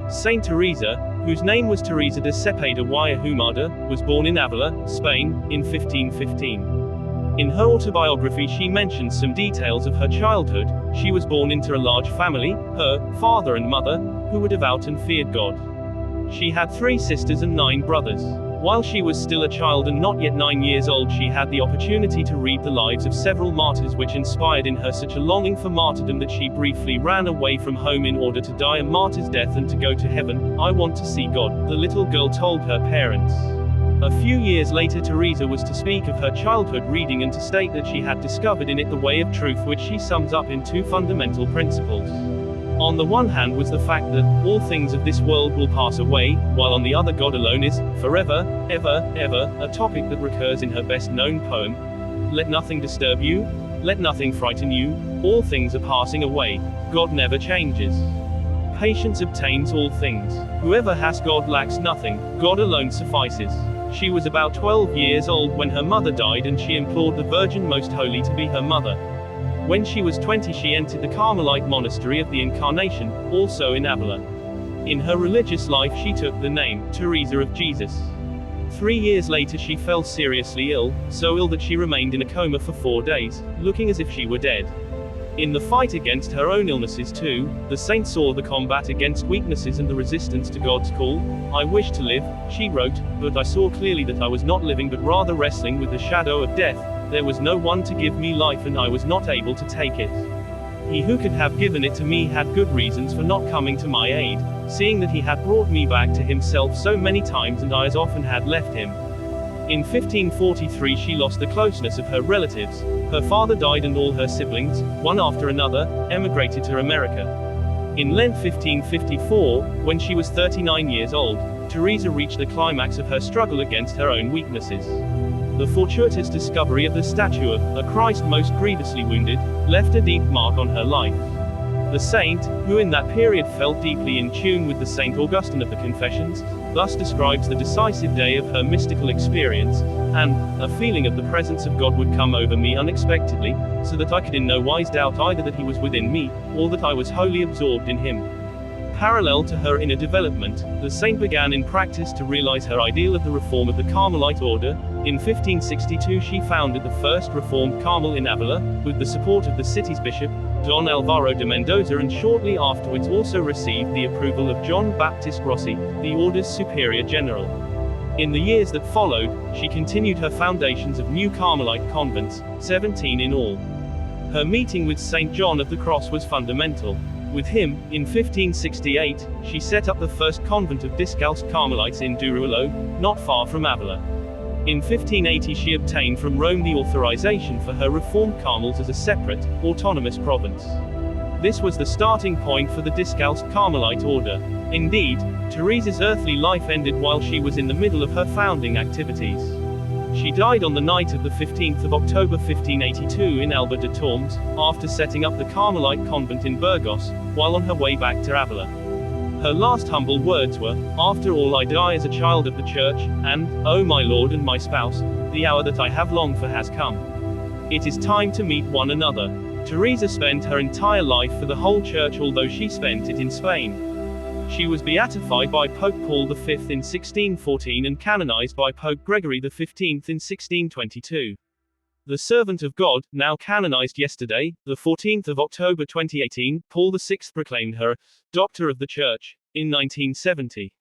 Saint Teresa, whose name was Teresa de Cepeda y Ahumada, was born in Avila, Spain, in 1515. In her autobiography she mentions some details of her childhood. She was born into a large family, her father and mother, who were devout and feared God. She had 3 sisters and 9 brothers. While she was still a child and not yet 9 years old, she had the opportunity to read the lives of several martyrs, which inspired in her such a longing for martyrdom that she briefly ran away from home in order to die a martyr's death and to go to heaven. "I want to see God," the little girl told her parents. A few years later, Teresa was to speak of her childhood reading and to state that she had discovered in it the way of truth, which she sums up in 2 fundamental principles. On the one hand was the fact that all things of this world will pass away, while on the other God alone is, forever, ever, ever, a topic that recurs in her best-known poem, "Let nothing disturb you, let nothing frighten you, all things are passing away, God never changes. Patience obtains all things. Whoever has God lacks nothing, God alone suffices." She was about 12 years old when her mother died, and she implored the Virgin Most Holy to be her mother. When she was 20, she entered the Carmelite monastery of the Incarnation, also in Avila. In her religious life she took the name Teresa of Jesus. 3 years later she fell seriously ill, so ill that she remained in a coma for 4 days, looking as if she were dead. In the fight against her own illnesses too, the saint saw the combat against weaknesses and the resistance to God's call. "I wish to live," she wrote, "but I saw clearly that I was not living but rather wrestling with the shadow of death. There was no one to give me life and I was not able to take it. He who could have given it to me had good reasons for not coming to my aid, seeing that he had brought me back to himself so many times and I as often had left him." In 1543 she lost the closeness of her relatives. Her father died and all her siblings, one after another, emigrated to America. In Lent 1554, when she was 39 years old, Teresa reached the climax of her struggle against her own weaknesses. The fortuitous discovery of the statue of a Christ most grievously wounded left a deep mark on her life. The saint, who in that period felt deeply in tune with the Saint Augustine of the Confessions, thus describes the decisive day of her mystical experience, and "a feeling of the presence of God would come over me unexpectedly, so that I could in no wise doubt either that he was within me, or that I was wholly absorbed in him." Parallel to her inner development, the saint began in practice to realize her ideal of the reform of the Carmelite order. In 1562 she founded the first Reformed Carmel in Avila, with the support of the city's bishop, Don Alvaro de Mendoza, and shortly afterwards also received the approval of John Baptist Rossi, the order's superior general. In the years that followed, she continued her foundations of new Carmelite convents, 17 in all. Her meeting with St. John of the Cross was fundamental. With him, in 1568, she set up the first convent of Discalced Carmelites in Duruelo, not far from Avila. In 1580 she obtained from Rome the authorization for her Reformed Carmels as a separate, autonomous province. This was the starting point for the Discalced Carmelite order. Indeed, Teresa's earthly life ended while she was in the middle of her founding activities. She died on the night of the 15th of October 1582 in Alba de Tormes, after setting up the Carmelite convent in Burgos, while on her way back to Avila. Her last humble words were, "After all I die as a child of the Church, and, oh my Lord and my spouse, the hour that I have longed for has come. It is time to meet one another." Teresa spent her entire life for the whole Church, although she spent it in Spain. She was beatified by Pope Paul V in 1614 and canonized by Pope Gregory XV in 1622. The servant of God, now canonized yesterday, the 14th of October 2018, Paul VI proclaimed her Doctor of the Church in 1970.